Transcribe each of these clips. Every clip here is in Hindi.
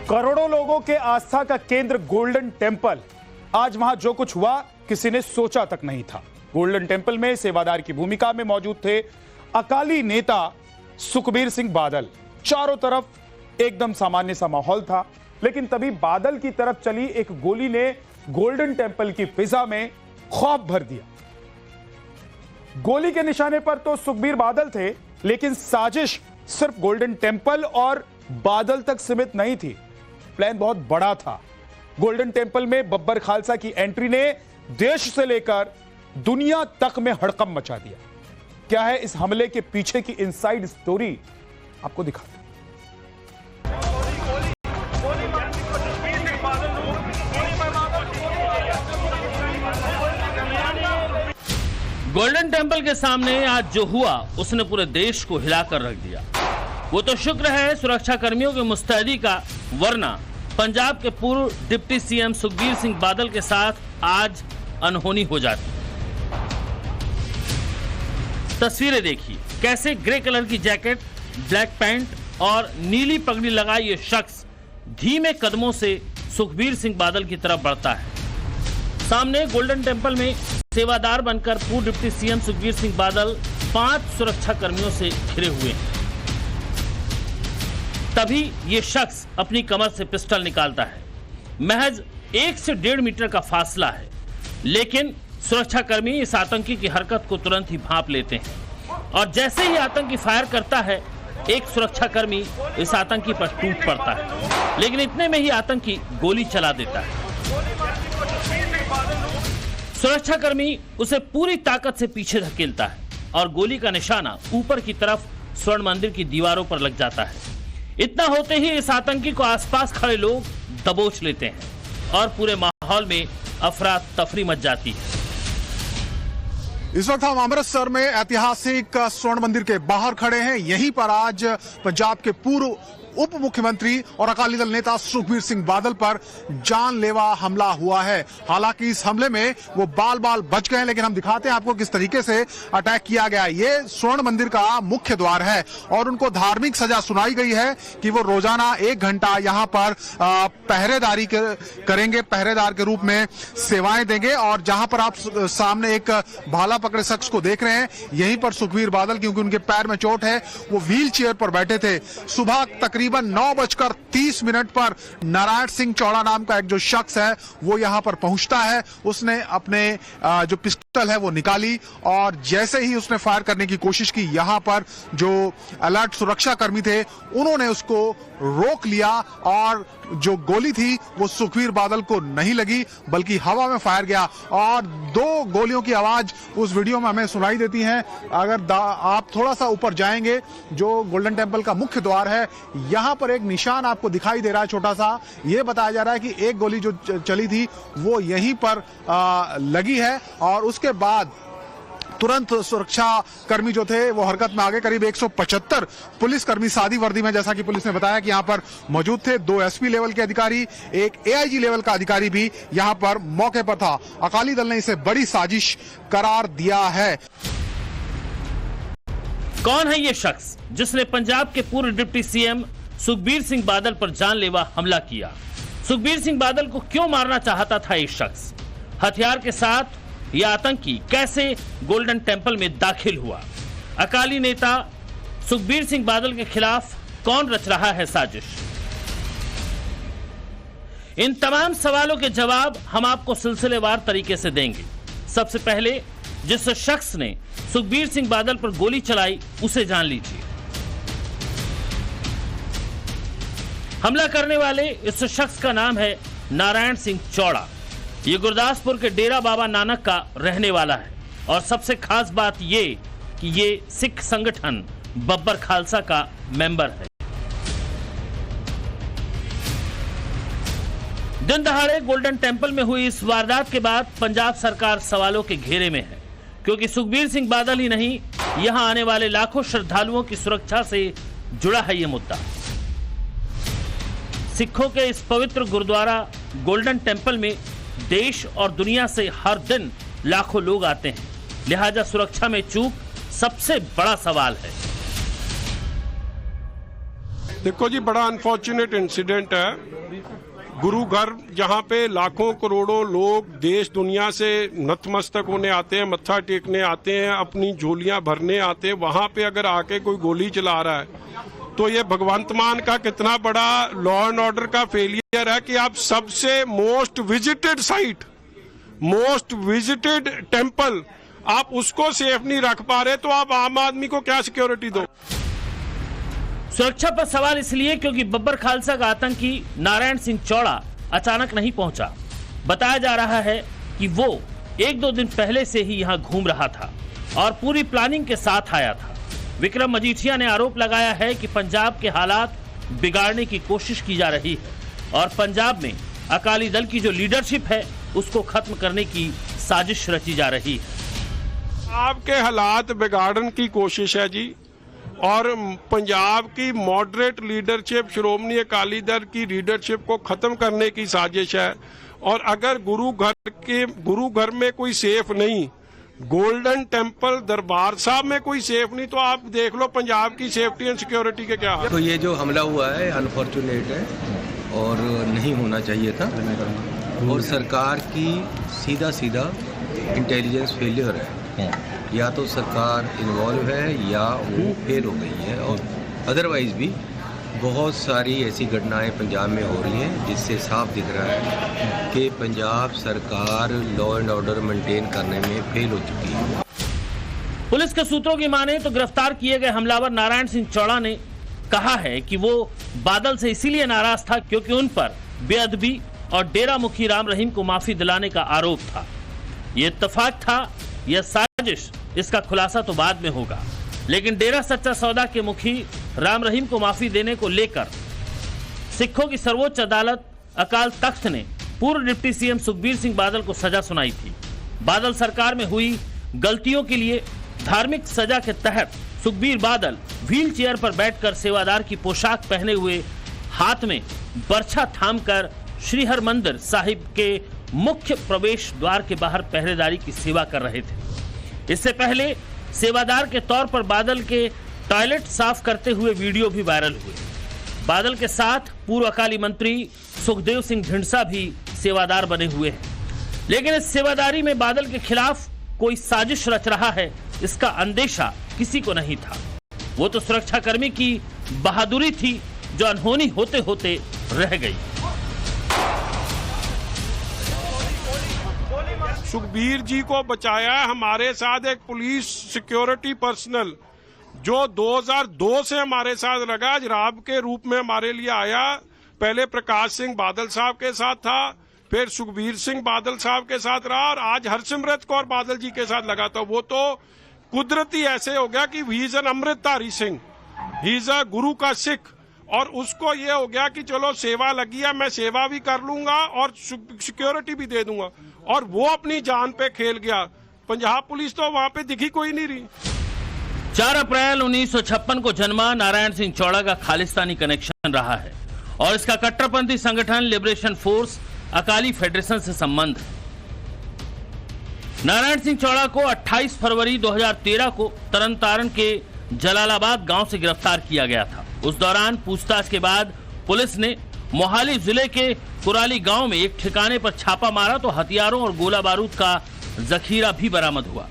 करोड़ों लोगों के आस्था का केंद्र गोल्डन टेंपल, आज वहां जो कुछ हुआ किसी ने सोचा तक नहीं था। गोल्डन टेंपल में सेवादार की भूमिका में मौजूद थे अकाली नेता सुखबीर सिंह बादल। चारों तरफ एकदम सामान्य सा माहौल था, लेकिन तभी बादल की तरफ चली एक गोली ने गोल्डन टेंपल की फिजा में खौफ भर दिया। गोली के निशाने पर तो सुखबीर बादल थे, लेकिन साजिश सिर्फ गोल्डन टेंपल और बादल तक सीमित नहीं थी। प्लान बहुत बड़ा था। गोल्डन टेंपल में बब्बर खालसा की एंट्री ने देश से लेकर दुनिया तक में हड़कंप मचा दिया। क्या है इस हमले के पीछे की इनसाइड स्टोरी, आपको दिखाते हैं। गोल्डन टेंपल के सामने आज जो हुआ उसने पूरे देश को हिलाकर रख दिया। वो तो शुक्र है सुरक्षा कर्मियों की मुस्तैदी का, वरना पंजाब के पूर्व डिप्टी सीएम सुखबीर सिंह बादल के साथ आज अनहोनी हो जाती। तस्वीरें देखिए, कैसे ग्रे कलर की जैकेट, ब्लैक पैंट और नीली पगड़ी लगाए ये शख्स धीमे कदमों से सुखबीर सिंह बादल की तरफ बढ़ता है। सामने गोल्डन टेंपल में सेवादार बनकर पूर्व डिप्टी सीएम सुखबीर सिंह बादल 5 सुरक्षा कर्मियों से घिरे हुए हैं। तभी ये शख्स अपनी कमर से पिस्टल निकालता है। महज 1 से 1.5 मीटर का फासला है, लेकिन सुरक्षाकर्मी इस आतंकी की हरकत को तुरंत ही भांप लेते हैं और जैसे ही आतंकी फायर करता है, एक सुरक्षाकर्मी इस आतंकी पर टूट पड़ता है, लेकिन इतने में ही आतंकी गोली चला देता है। सुरक्षाकर्मी उसे पूरी ताकत से पीछे धकेलता है और गोली का निशाना ऊपर की तरफ स्वर्ण मंदिर की दीवारों पर लग जाता है। इतना होते ही इस आतंकी को आसपास खड़े लोग दबोच लेते हैं और पूरे माहौल में अफरा तफरी मच जाती है। इस वक्त हम अमृतसर में ऐतिहासिक स्वर्ण मंदिर के बाहर खड़े हैं। यहीं पर आज पंजाब के पूर्व उप मुख्यमंत्री और अकाली दल नेता सुखबीर सिंह बादल पर जानलेवा हमला हुआ है। हालांकि इस हमले में वो बाल बाल बच गए, लेकिन हम दिखाते हैं आपको किस तरीके से अटैक किया गया। ये स्वर्ण मंदिर का मुख्य द्वार है और उनको धार्मिक सजा सुनाई गई है कि वो रोजाना 1 घंटा यहाँ पर पहरेदारी करेंगे, पहरेदार के रूप में सेवाएं देंगे। और जहां पर आप सामने एक भाला पकड़े शख्स को देख रहे हैं, यहीं पर सुखबीर बादल, क्योंकि उनके पैर में चोट है, वो व्हील चेयर पर बैठे थे। सुबह तकरीबन 9:30 पर नारायण सिंह चौड़ा नाम का एक जो शख्स है वो यहां पर पहुंचता है। उसने अपने जो पिस्टल है वो निकाली और जैसे ही उसने फायर करने की कोशिश की, यहां पर जो अलर्ट सुरक्षा कर्मी थे उन्होंने उसको रोक लिया और जो गोली थी वो सुखबीर बादल को नहीं लगी बल्कि हवा में फायर गया और 2 गोलियों की आवाज उस वीडियो में हमें सुनाई देती है। अगर आप थोड़ा सा ऊपर जाएंगे, जो गोल्डन टेंपल का मुख्य द्वार है, यहां पर एक निशान आपको दिखाई दे रहा है छोटा सा। यह बताया जा रहा है कि एक गोली जो चली थी वो यहीं पर लगी है और उसके बाद तुरंत सुरक्षा कर्मी जो थे वो हरकत में आ गए। करीब 175 पुलिसकर्मी सादी वर्दी में, जैसा कि पुलिस ने बताया कि यहां पर मौजूद थे। 2 एसपी लेवल के अधिकारी, एक एआईजी लेवल का अधिकारी भी यहां पर मौके पर था। अकाली दल ने इसे बड़ी साजिश करार दिया है। कौन है ये शख्स जिसने पंजाब के पूर्व डिप्टी सीएम सुखबीर सिंह बादल पर जानलेवा हमला किया? सुखबीर सिंह बादल को क्यों मारना चाहता था ये शख्स? हथियार के साथ यह आतंकी कैसे गोल्डन टेंपल में दाखिल हुआ? अकाली नेता सुखबीर सिंह बादल के खिलाफ कौन रच रहा है साजिश? इन तमाम सवालों के जवाब हम आपको सिलसिलेवार तरीके से देंगे। सबसे पहले जिस शख्स ने सुखबीर सिंह बादल पर गोली चलाई उसे जान लीजिए। हमला करने वाले इस शख्स का नाम है नारायण सिंह चौड़ा। ये गुरदासपुर के डेरा बाबा नानक का रहने वाला है और सबसे खास बात ये कि ये सिख संगठन बब्बर खालसा का मेंबर है। दिन दहाड़े गोल्डन टेंपल में हुई इस वारदात के बाद पंजाब सरकार सवालों के घेरे में है, क्योंकि सुखबीर सिंह बादल ही नहीं, यहां आने वाले लाखों श्रद्धालुओं की सुरक्षा से जुड़ा है ये मुद्दा। सिखों के इस पवित्र गुरुद्वारा गोल्डन टेंपल में देश और दुनिया से हर दिन लाखों लोग आते हैं, लिहाजा सुरक्षा में चूक सबसे बड़ा सवाल है। देखो जी, बड़ा अनफॉर्चुनेट इंसिडेंट है। गुरु घर जहाँ पे लाखों करोड़ों लोग देश दुनिया से नतमस्तक होने आते हैं, मत्था टेकने आते हैं, अपनी झोलियां भरने आते हैं, वहाँ पे अगर आके कोई गोली चला रहा है तो ये भगवंत मान का कितना बड़ा लॉ एंड ऑर्डर का फेलियर है कि आप सबसे most visited site, most visited temple, आप उसको सेफ नहीं रख पा रहे, तो आप आम आदमी को क्या सिक्योरिटी दो? सुरक्षा पर सवाल इसलिए क्योंकि बब्बर खालसा का आतंकी नारायण सिंह चौड़ा अचानक नहीं पहुंचा। बताया जा रहा है कि वो 1-2 दिन पहले से ही यहां घूम रहा था और पूरी प्लानिंग के साथ आया था। विक्रम मजीठिया ने आरोप लगाया है कि पंजाब के हालात बिगाड़ने की कोशिश की जा रही है और पंजाब में अकाली दल की जो लीडरशिप है उसको खत्म करने की साजिश रची जा रही है। आपके हालात बिगाड़ने की कोशिश है जी, और पंजाब की मॉडरेट लीडरशिप, श्रोमणी अकाली दल की लीडरशिप को खत्म करने की साजिश है। और अगर गुरु घर में कोई सेफ नहीं, गोल्डन टेम्पल दरबार साहब में कोई सेफ नहीं, तो आप देख लो पंजाब की सेफ्टी एंड सिक्योरिटी के क्या हाल। तो ये जो हमला हुआ है अनफॉर्चुनेट है और नहीं होना चाहिए था, और सरकार की सीधा इंटेलिजेंस फेलियर है। या तो सरकार इन्वॉल्व है या वो फेल हो गई है, और अदरवाइज भी बहुत सारी ऐसी घटनाएं पंजाब में हो रही हैं जिससे साफ दिख रहा है कि पंजाब सरकार लॉ एंड ऑर्डर मेंटेन करने में फेल हो चुकी है। पुलिस के सूत्रों की माने तो गिरफ्तार किए गए हमलावर नारायण सिंह चौड़ा ने कहा है कि वो बादल से इसीलिए नाराज था क्योंकि उन पर बेअदबी और डेरा मुखी राम रहीम को माफी दिलाने का आरोप था। ये इत्तेफाक था, यह साजिश, इसका खुलासा तो बाद में होगा। लेकिन डेरा सच्चा सौदा के मुखी राम रहीम को माफी देने को लेकर सिखों की सर्वोच्च अदालत अकाल तख्त ने पूर्व डिप्टी सीएम सुखबीर सिंह बादल को सजा सुनाई थी। बादल सरकार में हुई गलतियों के लिए धार्मिक सजा के तहत सुखबीर बादल व्हील चेयर पर बैठकर सेवादार की पोशाक पहने हुए हाथ में बर्छा थामकर श्री हरमंदिर साहिब के मुख्य प्रवेश द्वार के बाहर पहरेदारी की सेवा कर रहे थे। इससे पहले सेवादार के तौर पर बादल के टॉयलेट साफ करते हुए वीडियो भी वायरल हुए। बादल के साथ पूर्व अकाली मंत्री सुखदेव सिंह ढींडसा भी सेवादार बने हुए हैं। लेकिन इस सेवादारी में बादल के खिलाफ कोई साजिश रच रहा है, इसका अंदेशा किसी को नहीं था। वो तो सुरक्षाकर्मी की बहादुरी थी जो अनहोनी होते होते रह गई। सुखबीर जी को बचाया हमारे साथ एक पुलिस सिक्योरिटी पर्सनल जो 2002 से हमारे साथ लगा, आज राब के रूप में हमारे लिए आया। पहले प्रकाश सिंह बादल साहब के साथ था, फिर सुखबीर सिंह बादल साहब के साथ रहा, और आज हरसिमरत कौर बादल जी के साथ लगा। था वो तो कुदरती ऐसे हो गया कि he is an Amritdhari Singh, he is a Guru का सिख, और उसको ये हो गया कि चलो सेवा लगी है, मैं सेवा भी कर लूंगा और सिक्योरिटी भी दे दूंगा, और वो अपनी जान पे खेल गया। पंजाब पुलिस तो वहां पे दिखी कोई नहीं रही। 4 अप्रैल 1956 को जन्मा नारायण सिंह चौड़ा का खालिस्तानी कनेक्शन रहा है और इसका कट्टरपंथी संगठन लिबरेशन फोर्स अकाली फेडरेशन से संबंध है। नारायण सिंह चौड़ा को 28 फरवरी 2013 को तरनतारन के जलालाबाद गांव से गिरफ्तार किया गया था। उस दौरान पूछताछ के बाद पुलिस ने मोहाली जिले के कुराली गांव में एक ठिकाने पर छापा मारा तो हथियारों और गोला बारूद का जखीरा भी बरामद हुआ।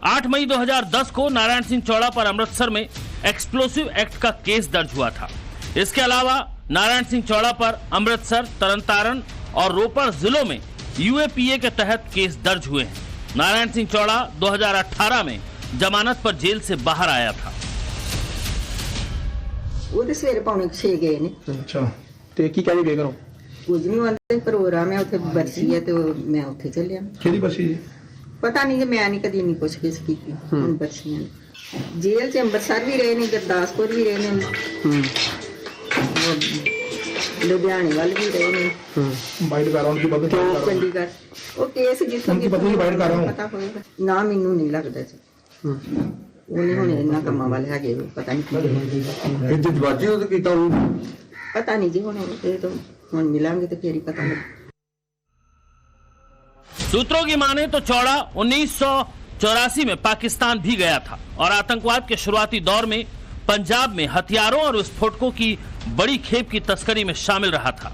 8 मई 2010 को नारायण सिंह चौड़ा पर अमृतसर में एक्सप्लोसिव एक्ट का केस दर्ज हुआ था। इसके अलावा नारायण सिंह चौड़ा पर अमृतसर, तरनतारन और रोपड़ जिलों में यूएपीए के तहत केस दर्ज हुए हैं। नारायण सिंह चौड़ा 2018 में जमानत पर जेल से बाहर आया था। ਉਹਦੇ ਸਵੇਰੇ ਪੌਣੇ 6 ਗਏ ਨੇ। ਅੱਛਾ ਤੇ ਕੀ ਕਹਿੰਦੇ ਗਏ ਘਰੋਂ? ਕੁਝ ਨਹੀਂ ਆਉਂਦੇ, ਪ੍ਰੋਗਰਾਮ ਹੈ ਉੱਥੇ ਬਰਸੀ ਹੈ ਤੇ ਮੈਂ ਉੱਥੇ ਚੱਲਿਆ। ਕਿਹਦੀ ਬਰਸੀ ਜੀ? ਪਤਾ ਨਹੀਂ, ਮੈਂ ਨਹੀਂ ਕਦੀ ਨਹੀਂ ਪੁੱਛ ਗਿੱਛ ਕੀਤੀ ਹੁਣ ਬਰਸੀਆਂ ਨੇ। ਜੇਲ੍ਹ 'ਚ ਅੰਮ੍ਰਿਤਸਰ ਵੀ ਰਹੇ ਨੇ, ਗੁਰਦਾਸਪੁਰ ਵੀ ਰਹੇ ਨੇ, ਲੁਧਿਆਣੇ ਵੱਲ ਵੀ ਰਹੇ ਨੇ। ਬਾਈਟ ਕਰ ਰਹਾ ਹਾਂ ਕਿ ਬਦਲ ਚੰਡੀਗੜ੍ਹ ਉਹ ਕੇਸ ਜਿੱਥੋਂ ਪਤਾ ਹੋਏਗਾ ਨਾ, ਮੈਨੂੰ ਨਹੀਂ ਲੱਗਦਾ ਜੀ। ਉਹ ਨਹੀਂ ਹੁਣ ਇਹਨਾਂ ਕੰਮਾਂ ਵਾਲੇ ਹੈਗੇ, ਪਤਾ ਨਹੀਂ ਇਹ ਜਵਾਜੀ ਉਹ ਕੀਤਾ ਉਹ ਪਤਾ ਨਹੀਂ ਜੀ। ਹੁਣ ਇਹ ਤਾਂ ਹੁਣ ਮਿਲਾਂਗੇ तो फिर ही पता लगे। सूत्रों की माने तो चौड़ा 1984 में पाकिस्तान भी गया था और आतंकवाद के शुरुआती दौर में पंजाब में हथियारों और विस्फोटकों की बड़ी खेप की तस्करी में शामिल रहा था।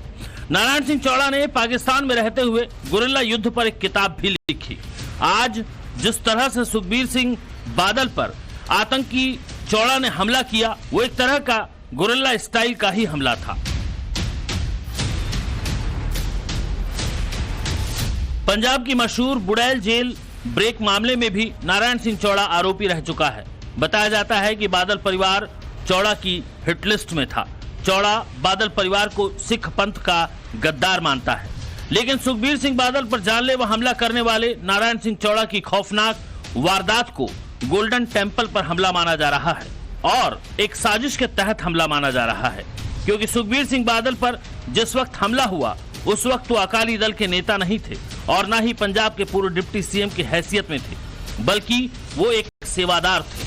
नारायण सिंह चौड़ा ने पाकिस्तान में रहते हुए गुरिल्ला युद्ध पर एक किताब भी लिखी। आज जिस तरह से सुखबीर सिंह बादल पर आतंकी चौड़ा ने हमला किया, वो एक तरह का गुरिल्ला स्टाइल का ही हमला था। पंजाब की मशहूर बुड़ैल जेल ब्रेक मामले में भी नारायण सिंह चौड़ा आरोपी रह चुका है। बताया जाता है कि बादल परिवार चौड़ा की हिट लिस्ट में था। चौड़ा बादल परिवार को सिख पंथ का गद्दार मानता है, लेकिन सुखबीर सिंह बादल पर जानलेवा हमला करने वाले नारायण सिंह चौड़ा की खौफनाक वारदात को गोल्डन टेम्पल पर हमला माना जा रहा है और एक साजिश के तहत हमला माना जा रहा है, क्योंकि सुखबीर सिंह बादल पर जिस वक्त हमला हुआ उस वक्त वो अकाली दल के नेता नहीं थे और न ही पंजाब के पूर्व डिप्टी सीएम की हैसियत में थे, बल्कि वो एक सेवादार थे।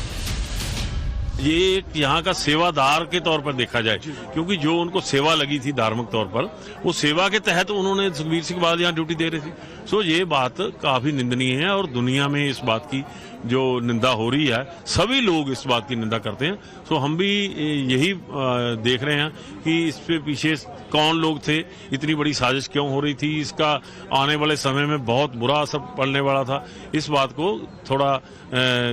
ये एक यहाँ का सेवादार के तौर पर देखा जाए, क्योंकि जो उनको सेवा लगी थी धार्मिक तौर पर, वो सेवा के तहत उन्होंने सुखबीर सिंह बादल यहाँ ड्यूटी दे रहे थे। सो ये बात काफी निंदनीय है और दुनिया में इस बात की जो निंदा हो रही है, सभी लोग इस बात की निंदा करते हैं। सो हम भी यही देख रहे हैं कि इस पे पीछे कौन लोग थे, इतनी बड़ी साजिश क्यों हो रही थी, इसका आने वाले समय में बहुत बुरा असर पड़ने वाला था। इस बात को थोड़ा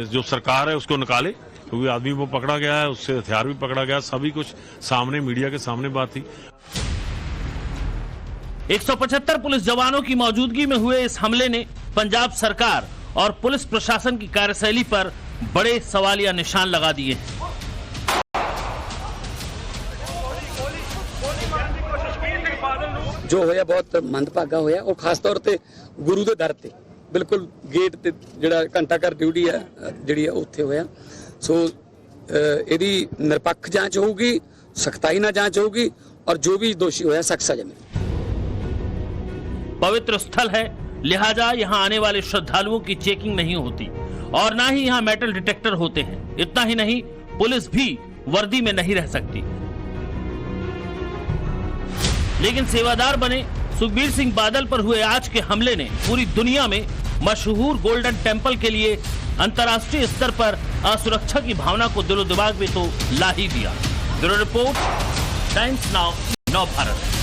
जो सरकार है उसको निकाले, क्योंकि आदमी वो पकड़ा गया है, उससे हथियार भी पकड़ा गया, सभी कुछ सामने मीडिया के सामने बात थी। 175 पुलिस जवानों की मौजूदगी में हुए इस हमले ने पंजाब सरकार और पुलिस प्रशासन की कार्यशैली पर बड़े सवालिया निशान लगा दिए हैं। जो होया बहुत मंदभागा होया और खास तौर पे गुरु के दर ते बिल्कुल गेट ते जिहड़ा घंटाघर ड्यूटी है जिहड़ी उत्थे होया। सो इहदी निरपक्ष जांच होगी, सख्ताई ना जांच होगी और जो भी दोषी होया सख्त सजा मिलेगी। पवित्र स्थल है, लिहाजा यहाँ आने वाले श्रद्धालुओं की चेकिंग नहीं होती और ना ही यहाँ मेटल डिटेक्टर होते हैं। इतना ही नहीं, पुलिस भी वर्दी में नहीं रह सकती। लेकिन सेवादार बने सुखबीर सिंह बादल पर हुए आज के हमले ने पूरी दुनिया में मशहूर गोल्डन टेम्पल के लिए अंतर्राष्ट्रीय स्तर पर असुरक्षा की भावना को दिलो दिमाग में तो ला ही दिया। ब्यूरो रिपोर्ट, टाइम्स नाउ, नव भारत।